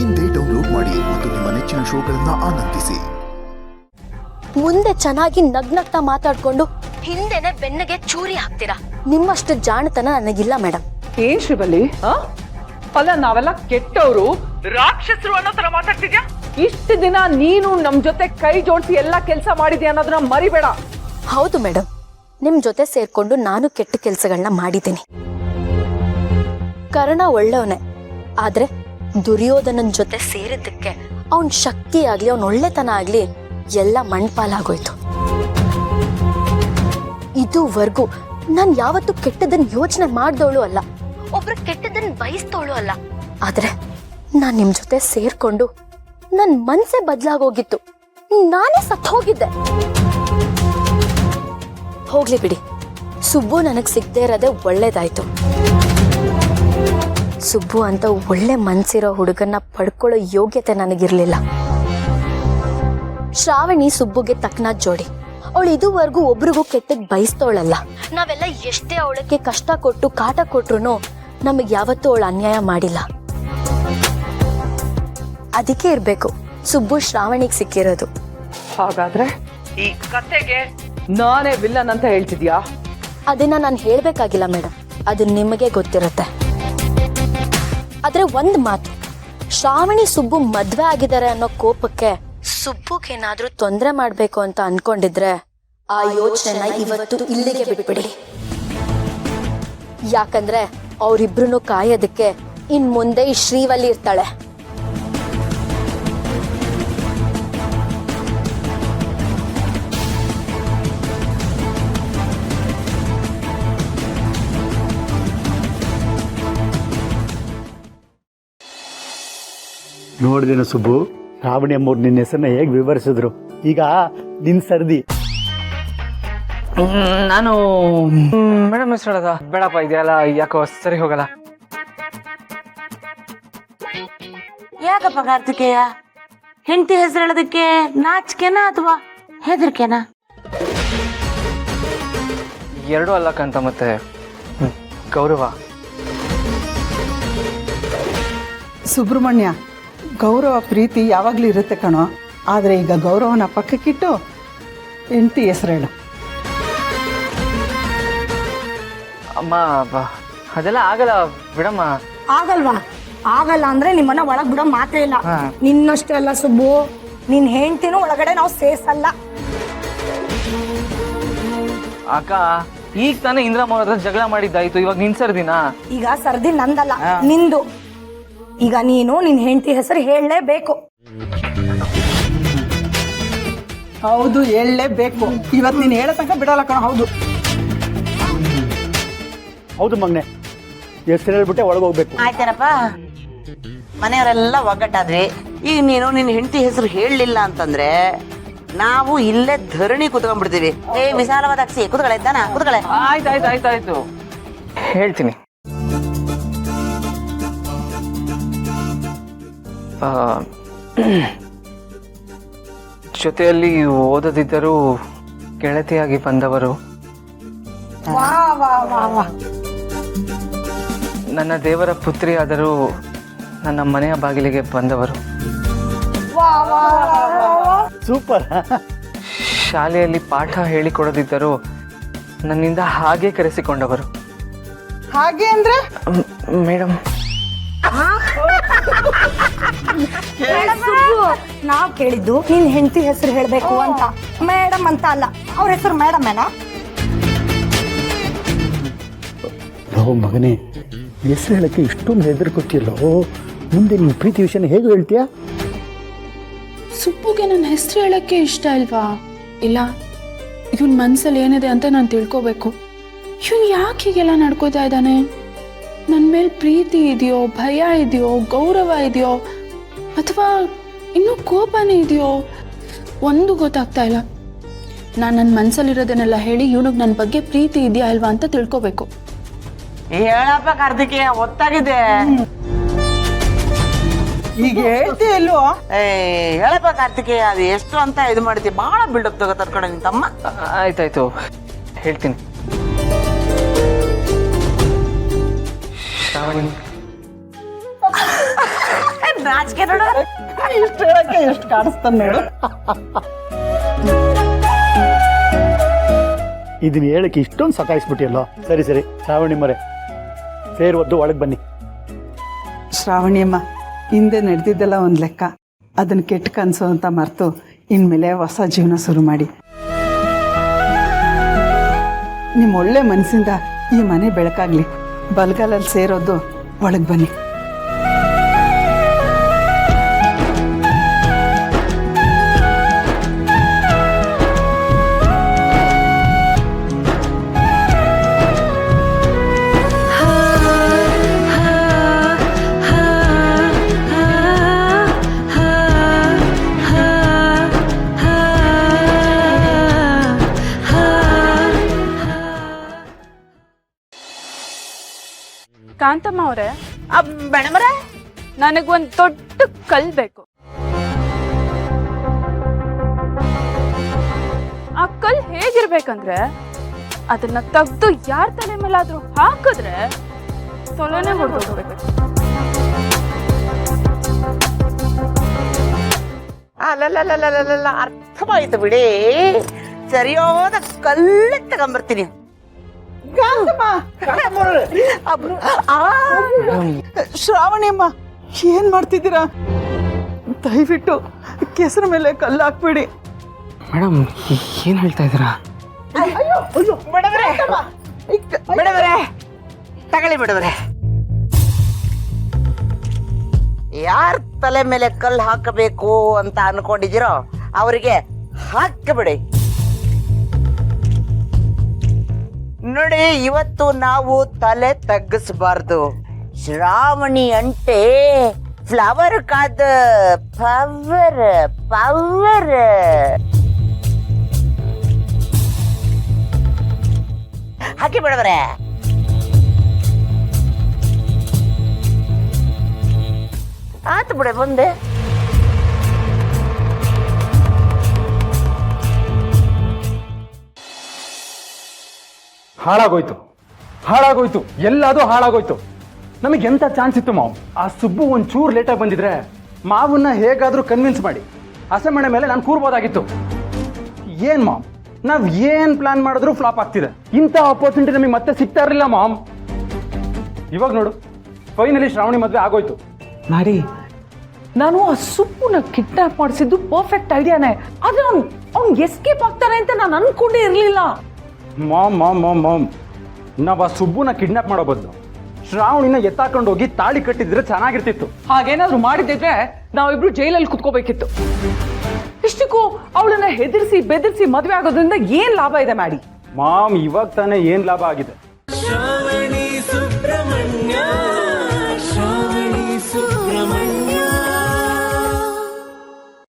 ಇಂದೇ ಡೌನ್ಲೋಡ್ ಮಾಡಿ ಮತ್ತು ನಿಮ್ಮ ನೆಚ್ಚಿನ ಶೋಗಳನ್ನ ಆನಂದಿಸಿ. ಮುಂದೆ ಚೆನ್ನಾಗಿ ನಗ್ನಗ್ತಾ ಮಾತಾಡ್ಕೊಂಡು ಹಿಂದೆನೆ ಬೆನ್ನಿಗೆ ಚೂರಿ ಹಾಕ್ತೀರಾ. ನಿಮ್ಮಷ್ಟು ಜಾಣತನ ನನಗಿಲ್ಲ ಮೇಡಮ್. ಏನ್ ಶ್ರೀವಲ್ಲಿ, ಅಲ್ಲ ನಾವೆಲ್ಲ ಕೆಟ್ಟವರು ರಾಕ್ಷಸರು ಅನ್ನೋ ತರ ಮಾತಾಡ್ತಿದ್ಯಾ? ಇಷ್ಟು ದಿನ ನೀನು ನಮ್ ಜೊತೆ ಕೈ ಜೋಡಿಸಿ ಎಲ್ಲ ಕೆಲಸ ಮಾಡಿದ್ಯಾ ಅನ್ನೋದನ್ನ ಮರಿಬೇಡ. ಹೌದು ಮೇಡಮ್, ನಿಮ್ ಜೊತೆ ಸೇರ್ಕೊಂಡು ನಾನು ಕೆಟ್ಟ ಕೆಲ್ಸಗಳನ್ನ ಮಾಡಿದ್ದೀನಿ. ಕರ್ಣ ಒಳ್ಳೆಯವನೇ, ಆದ್ರೆ ದುರ್ಯೋಧನನ್ ಜೊತೆ ಸೇರಿದ್ದಕ್ಕೆ ಅವನ್ ಶಕ್ತಿ ಆಗ್ಲಿ ಅವನ್ ಒಳ್ಳೆತನ ಆಗ್ಲಿ ಎಲ್ಲ ಮಣ್ಪಾಲಾಗೋಯ್ತು. ಇದುವರೆಗೂ ನಾನ್ ಯಾವತ್ತೂ ಕೆಟ್ಟದನ್ನ ಯೋಚನೆ ಮಾಡ್ದವಳು ಅಲ್ಲ, ಒಬ್ರು ಕೆಟ್ಟದನ್ನ ಬಯಸ್ತವಳು ಅಲ್ಲ. ಆದ್ರೆ ನಾನ್ ನಿಮ್ ಜೊತೆ ಸೇರ್ಕೊಂಡು ನನ್ ಮನ್ಸೇ ಬದಲಾಗೋಗಿತ್ತು. ನಾನೇ ಸತ್ ಹೋಗಿದ್ದೆ. ಹೋಗ್ಲಿ ಬಿಡಿ, ಸುಬ್ಬು ನನಗ್ ಸಿಗದೆ ಇರೋದೇ ಒಳ್ಳೇದಾಯ್ತು. ಸುಬ್ಬು ಅಂತ ಒಳ್ಳೆ ಮನ್ಸಿರೋ ಹುಡುಗನ್ನ ಪಡ್ಕೊಳ್ಳೋ ಯೋಗ್ಯತೆ ನನಗಿರ್ಲಿಲ್ಲ. ಶ್ರಾವಣಿ ಸುಬ್ಬುಗೆ ತಕ್ಕನಾದ ಜೋಡಿ. ಅವಳು ಇದುವರೆಗೂ ಒಬ್ರಿಗೂ ಕೆಟ್ಟದ್ ಬಯಸ್ತವಳಲ್ಲ. ನಾವೆಲ್ಲ ಎಷ್ಟೇ ಅವಳಕ್ಕೆ ಕಷ್ಟ ಕೊಟ್ಟು ಕಾಟ ಕೊಟ್ರು ನಮಗ್ ಯಾವತ್ತೂ ಅವಳು ಅನ್ಯಾಯ ಮಾಡಿಲ್ಲ. ಅದಕ್ಕೆ ಇರ್ಬೇಕು ಸುಬ್ಬು ಶ್ರಾವಣಿಗೆ ಸಿಕ್ಕಿರೋದು. ಹಾಗಾದ್ರೆ ಈ ಕತೆಗೆ ನಾನೇ ವಿಲ್ಲನ್ ಅಂತ ಹೇಳ್ತಿದ್ಯಾ? ಅದನ್ನ ನಾನು ಹೇಳ್ಬೇಕಾಗಿಲ್ಲ ಮೇಡಮ್, ಅದು ನಿಮಗೆ ಗೊತ್ತಿರುತ್ತೆ. ಆದ್ರೆ ಒಂದ್ ಮಾತು, ಶ್ರಾವಣಿ ಸುಬ್ಬು ಮದ್ವೆ ಆಗಿದ್ದಾರೆ ಅನ್ನೋ ಕೋಪಕ್ಕೆ ಸುಬ್ಬುಗೇನಾದ್ರೂ ತೊಂದರೆ ಮಾಡ್ಬೇಕು ಅಂತ ಅನ್ಕೊಂಡಿದ್ರೆ ಆ ಯೋಚನೆನ ಇವತ್ತು ಇಲ್ಲಿಗೆ ಬಿಟ್ಬಿಡಿ. ಯಾಕಂದ್ರೆ ಅವರಿಬ್ರು ಕಾಯೋದಕ್ಕೆ ಇನ್ ಮುಂದೆ ಈ ಶ್ರೀವಲ್ಲಿ ಇರ್ತಾಳೆ. ನೋಡಿದೇನು ಸುಬ್ಬು, ಶ್ರಾವಣಿ ಅಮ್ಮವ್ರು ನಿನ್ನ ಹೆಸರನ್ನ ಹೇಗೆ ವಿವರಿಸಿದ್ರು. ಈಗ ನಿನ್ ಸರ್ದಿ. ನಾನು ಮೇಡಮ್ ಹೆಸರು ಹೇಳದ ಬೇಡಪ್ಪ, ಇದೆಯಲ್ಲ ಯಾಕೋ ಸರಿ ಹೋಗಲ್ಲ. ಯಾಕಪ್ಪ ಕಾರ್ತಿಕೇಯ, ಹೆಂಡತಿ ಹೆಸರು ಹೇಳೋದಕ್ಕೆ ನಾಚಿಕೆನಾ ಅಥವಾ ಹೆದರಿಕೆನಾ? ಎರಡೂ ಅಲ್ಲಕ್ಕಂತ. ಮತ್ತೆ ಗೌರವ. ಸುಬ್ರಹ್ಮಣ್ಯ, ಗೌರವ ಪ್ರೀತಿ ಯಾವಾಗಲೂ ಇರುತ್ತೆ ಕಣೋ. ಆದರೆ ಈಗ ಗೌರವನ ಪಕ್ಕಕ್ಕಿಟ್ಟು ಹೆಂಡತಿ ಹೆಸರು ಹೇಳು. ಅಮ್ಮ ಅದೆಲ್ಲ ಆಗಲ್ಲ ಬಿಡಮ್ಮ. ಆಗಲ್ವಾ? ಆಗಲ್ಲ ಅಂದ್ರೆ ನಿಮ್ಮನ್ನ ಒಳಗ್ ಬಿಡೋ ಮಾತೇ ಇಲ್ಲ. ನಿನ್ನಷ್ಟೇ ಅಲ್ಲ ಸುಬ್ಬು, ನಿನ್ ಹೆಂಡ್ತಿನೂ ಒಳಗಡೆ ನಾವು ಸೇರ್ಸಲ್ಲ. ಅಕ್ಕ, ಈಗ ತಾನೇ ಇಂದ್ರಮ್ಮ ಅವ್ರ ಹತ್ರ ಜಗಳ ಮಾಡಿದ್ದಾಯ್ತು, ಇವಾಗ ನಿನ್ ಸರ್ದಿನ? ಈಗ ಸರ್ದಿ ನಂದಲ್ಲ, ನಿಂದು. ಈಗ ನೀನು ನಿನ್ ಹೆಂಡತಿ ಹೆಸರು ಹೇಳಲೇಬೇಕು. ಹೌದು, ಹೇಳಲೇಬೇಕು. ಇವತ್ತು ನೀನು ಹೇಳೋ ತನಕ ಬಿಡಲ್ಲ ಕಣ. ಹೌದು ಹೌದು ಮಗನೆ, ಹೆಸರು ಹೇಳ್ಬಿಟ್ಟೆ ಒಳಗೆ ಹೋಗ್ಬೇಕು. ಆಯ್ತಾರಪ್ಪ, ಮನೆಯವರೆಲ್ಲ ಒಗ್ಗಟ್ಟಾದ್ವಿ. ಈಗ ನೀನು ನಿನ್ನ ಹೆಂಡತಿ ಹೆಸರು ಹೇಳಲಿಲ್ಲ ಅಂತಂದ್ರೆ ನಾವು ಇಲ್ಲೇ ಧರಣಿ ಕುತ್ಕೊಂಡ್ಬಿಡ್ತೀವಿ. ವಿಶಾಲವಾದ ಅಕ್ಷಿ ಕುತ್ಕಳೆ ಇದ್ದಾನ, ಕುತ್ಕಳೆ. ಆಯ್ತಾಯ್ತು ಹೇಳ್ತೀನಿ. ಜೊತೆಯಲ್ಲಿ ಓದದಿದ್ದರೂ ಗೆಳತಿಯಾಗಿ ಬಂದವರು, ನನ್ನ ದೇವರ ಪುತ್ರಿಯಾದರೂ ನನ್ನ ಮನೆಯ ಬಾಗಿಲಿಗೆ ಬಂದವರು, ಸೂಪರ್. ಶಾಲೆಯಲ್ಲಿ ಪಾಠ ಹೇಳಿಕೊಡದಿದ್ದರೂ ನನ್ನಿಂದ ಹಾಗೆ ಕರೆಸಿಕೊಂಡವರು. ಹಾಗೆ ಅಂದ್ರೆ ಮೇಡಮ್, ನಾವ್ ಕೇಳಿದ್ದು ನಿನ್ ಹೆಂಡತಿ ಹೆಸರು ಹೇಳ್ಬೇಕು ಅಂತ, ಮೇಡಮ್ ಅಂತ ಅಲ್ಲ. ಅವ್ರ ಹೆಸರು ಮೇಡಮ್ ಏನಾ? ಮಗನೇ, ಹೆಸರು ಹೇಳಕ್ಕೆ ಇಷ್ಟೊಂದು ಹೆದರ್ಕೊತಿಯಲ್ಲೋ, ಮುಂದೆ ನಿನ್ನ ಪ್ರೀತಿ ವಿಷಯನ ಹೇಗೆ ಹೇಳ್ತೀಯಾ? ಸುಬ್ಬುಗೆ ನನ್ನ ಹೆಸರು ಹೇಳಕ್ಕೆ ಇಷ್ಟ ಇಲ್ವಾ? ಇಲ್ಲ, ಇವನ್ ಮನ್ಸಲ್ಲಿ ಏನಿದೆ ಅಂತ ನಾನು ತಿಳ್ಕೋಬೇಕು. ಇವನ್ ಯಾಕೆ ಹೀಗೆಲ್ಲ ನಡ್ಕೋತಾ ಇದ್ದಾನೆ? ನನ್ನ ಮೇಲೆ ಪ್ರೀತಿ ಇದೆಯೋ, ಭಯ ಇದೆಯೋ, ಗೌರವ ಇದೆಯೋ, ಅಥವಾ ಇನ್ನೂ ಕೋಪನೇ ಇದೆಯೋ? ಒಂದು ಗೊತ್ತಾಗ್ತಾ ಇಲ್ಲ. ನಾನು ನನ್ನ ಮನ್ಸಲ್ಲಿರೋದನ್ನೆಲ್ಲ ಹೇಳಿ ಇವನಿಗೆ ನನ್ನ ಬಗ್ಗೆ ಪ್ರೀತಿ ಇದೆಯಾ ಇಲ್ವಾ ಅಂತ ತಿಳ್ಕೋಬೇಕು. ಹೇಳಪ್ಪ ಕಾರ್ತಿಕೇಯ, ಒತ್ತಾಗಿದೆ. ಈಗ ಹೇಳ್ತಿ ಇಲ್ವೋ? ಹೇಳಪ್ಪ ಕಾರ್ತಿಕೇಯ, ಅದು ಎಷ್ಟು ಅಂತ ಇದು ಮಾಡ್ತೀವಿ. ಬಹಳ ಬಿಲ್ಡಪ್ ತಗೋತಾರ ಕಡೆ ನಿನ್ ತಮ್ಮ. ಆಯ್ತಾಯ್ತು ಹೇಳ್ತೀನಿ. ಶ್ರಾವಣಿ, ನಾಚಿಕೆ ನೋಡು. ಇಷ್ಟು ಹೇಳಕ್ಕೆ ಎಷ್ಟು ಕಾಣಿಸ್ತಾನೆ ನೋಡು. ಇದನ್ನ ಹೇಳಕ್ಕೆ ಇಷ್ಟೊಂದು ಸತಾಯಿಸ್ಬಿಟ್ಟಿಯಲ್ಲೋ. ಸರಿ ಸರಿ ಶ್ರಾವಣಿ ಮರೆ ಸೇರ್ ಒದ್ದು ಒಳಗೆ ಬನ್ನಿ. ಶ್ರಾವಣಿಯಮ್ಮ, ಹಿಂದೆ ನಡೆದಿದ್ದೆಲ್ಲ ಒಂದು ಲೆಕ್ಕ. ಅದನ್ನು ಕೆಟ್ಟ ಕನಸು ಅಂತ ಮರೆತು ಇನ್ಮೇಲೆ ಹೊಸ ಜೀವನ ಶುರು ಮಾಡಿ. ನಿಮ್ಮ ಒಳ್ಳೆ ಮನಸ್ಸಿಂದ ಈ ಮನೆ ಬೆಳಕಾಗ್ಲಿ. ಬಲ್ಗಾಲಲ್ಲಿ ಸೇರೋದು ಒಳಗೆ ಬನ್ನಿ. ಕಾಂತಮ್ಮ ಅವರೇ, ಮೇಡಮರೇ, ನನಗೊಂದು ದೊಡ್ಡ ಕಲ್ ಬೇಕು. ಆ ಕಲ್ ಹೇಗಿರ್ಬೇಕಂದ್ರೆ ಅದನ್ನ ತೆಗ್ದು ಯಾರ ತಲೆ ಮೇಲಾದ್ರೂ ಹಾಕಿದ್ರೆ ಸೊಲನೆ ಹೊಡೆದೋಗ್ಬೇಕು. ಅಲ್ಲಲ್ಲ, ಅರ್ಥವಾಯ್ತು ಬಿಡಿ. ಸರಿಯಾದ ಕಲ್ಲ ತಗೊಂಬರ್ತೀನಿ. ಶ್ರಾವಣಿಯಮ್ಮ, ಏನ್ ಮಾಡ್ತಿದ್ದೀರಾ? ದಯವಿಟ್ಟು ಕೆಸರ ಮೇಲೆ ಕಲ್ಲು ಹಾಕ್ಬೇಡಿ. ಮೇಡಮ್ ಏನು ಹೇಳ್ತಾ ಇದ್ದೀರಾ? ಬಿಡವರೇ, ತಗೊಳ್ಳಿ ಬಿಡವರೇ. ಯಾರ ತಲೆ ಮೇಲೆ ಕಲ್ಲು ಹಾಕಬೇಕು ಅಂತ ಅನ್ಕೊಂಡಿದ್ದೀರೋ ಅವರಿಗೆ ಹಾಕಿಬಿಡಿ. ನೋಡಿ, ಇವತ್ತು ನಾವು ತಲೆ ತಗ್ಗಿಸಬಾರ್ದು. ಶ್ರಾವಣಿ ಅಂಟೆ ಫ್ಲವರ್ ಕಾದ ಪವರ್ ಪವರ್. ಹಾಕಿ ಬಿಡವ್ರೆ. ಆತು ಬಿಡ ಬಂದೆ. ಹಾಳಾಗೋಯ್ತು, ಎಲ್ಲದೂ ಹಾಳಾಗೋಯ್ತು. ನಮಗೆ ಎಂತ ಚಾನ್ಸ್ ಇತ್ತು ಮಾವು. ಆ ಸುಬ್ಬು ಒಂಚೂರು ಲೇಟಾಗಿ ಬಂದಿದ್ರೆ ಮಾವನ್ನ ಹೇಗಾದ್ರೂ ಕನ್ವಿನ್ಸ್ ಮಾಡಿ ಹಸೆ ಮನೆ ಮೇಲೆ ನಾನು ಕೂರ್ಬೋದಾಗಿತ್ತು. ಏನ್ ಮಾಮ್, ನಾವ್ ಏನ್ ಪ್ಲಾನ್ ಮಾಡಿದ್ರು ಫ್ಲಾಪ್ ಆಗ್ತಿದೆ. ಇಂಥ ಆಪರ್ಚುನಿಟಿ ನಮಗೆ ಮತ್ತೆ ಸಿಗ್ತಾ ಇರಲಿಲ್ಲ ಮಾಮ್. ಇವಾಗ ನೋಡು, ಫೈನಲಿ ಶ್ರಾವಣಿ ಮದ್ವೆ ಆಗೋಯ್ತು. ಮಾರಿ, ನಾನು ಆ ಸುಬ್ಬುನ ಕಿಡ್ನಾಪ್ ಮಾಡಿಸಿದ್ದು ಪರ್ಫೆಕ್ಟ್ ಐಡಿಯಾನೇ. ಆದ್ರೆ ಅವ್ನು ಎಸ್ಕೇಪ್ ಆಗ್ತಾನೆ ಅಂತ ನಾನು ಅನ್ಕೊಂಡೇ ಇರಲಿಲ್ಲ. ಮಾಮ್, ನಾವು ಆ ಸುಬ್ಬುನ ಕಿಡ್ನಾಪ್ ಮಾಡೋ ಬದಲು ಶ್ರಾವಣಿನ ಎತ್ತಾಕೊಂಡು ಹೋಗಿ ತಾಳಿ ಕಟ್ಟಿದ್ರೆ ಚೆನ್ನಾಗಿರ್ತಿತ್ತು. ಹಾಗೇನಾದ್ರು ಮಾಡಿದ್ರೆ ನಾವಿಬ್ರು ಜೈಲಲ್ಲಿ ಕುತ್ಕೋಬೇಕಿತ್ತು. ಇಷ್ಟಕ್ಕೂ ಅವಳನ್ನ ಹೆದರ್ಸಿ ಬೆದರ್ಸಿ ಮದುವೆ ಆಗೋದ್ರಿಂದ ಏನ್ ಲಾಭ ಇದೆ ಮಾಡಿ? ಮಾಮ್, ಇವಾಗ ತಾನೇ ಏನ್ ಲಾಭ ಆಗಿದೆ? ಶ್ರಾವಣಿ ಸುಬ್ರಹ್ಮಣ್ಯ